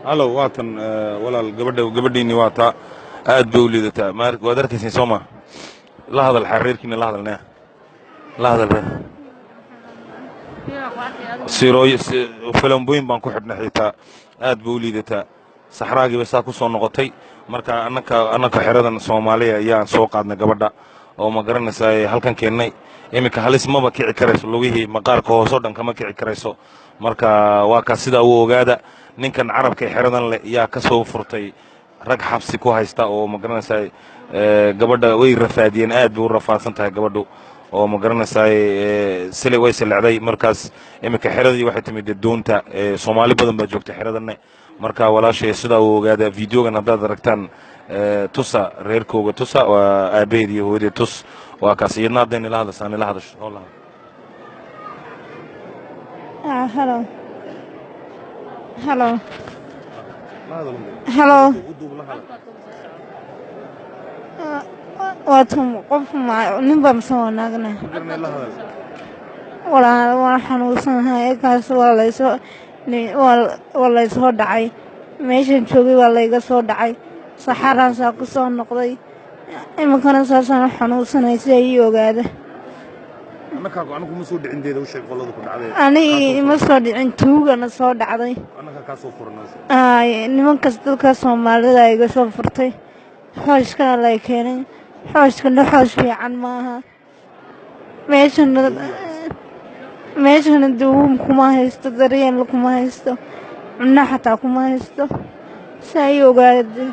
halow waatan walaal gabadhiinni waa taa aad bay u liidataa waad arkaysiin soo ma la hadal xariirkiina la hadalnaa la hadal sirooy falambooyin baan ku xidhnay xitaa aad bay u liidataa saxraagii bay saa ku soo noqotay marka annaka xeradan Soomaaliya ayaan soo qaadnay gabadha oo ma garanaysaa halkan keennay iminka halis maba kici karayso lugihii maqaarka hoosoo dhan kama kici karayso marka waa ka sida uu ogaada ninkan carabka xeradan leh yaa ka soo furtay rag xabsi ku haysta oo ma garanaysaa gabadha way rafaadiyeen aad bay u rafaadsan tahay gabadhu oo ma garanaysaa sile way silacday markaas iminka xeradii waxay timid doonta Soomaali badan baa joogta xeradan marka walaashay sida uu ogaada videogan haddaad aragtaan tusa reerkooga tusa waa aabaheed iyo hooyadeed tus waa kaas iyadna haddayna la hadasaan la hadasho oo la hello hello hello waatum qof ma nin baa soo naagna wala xanuunsanahay kaas waa la soo dhacay meeshan joogay waa layga soo dhacay saxaraasaa ku soo noqday iminkana saasaan xanuunsanay si ay ogaada anagu ma soo dhicindeeda u sheeg qolada ku dhacday ani ma soo dhicin tuugana soo dhacday anaga ka soo furnaa nimankaas dadka Soomaalida ay iga soo furtay xooshkana la keenay xooshkana xoosh fiican maaha meeshan duum kuma haysto daryeel kuma haysto cunno xataa kuma haysto say ogaada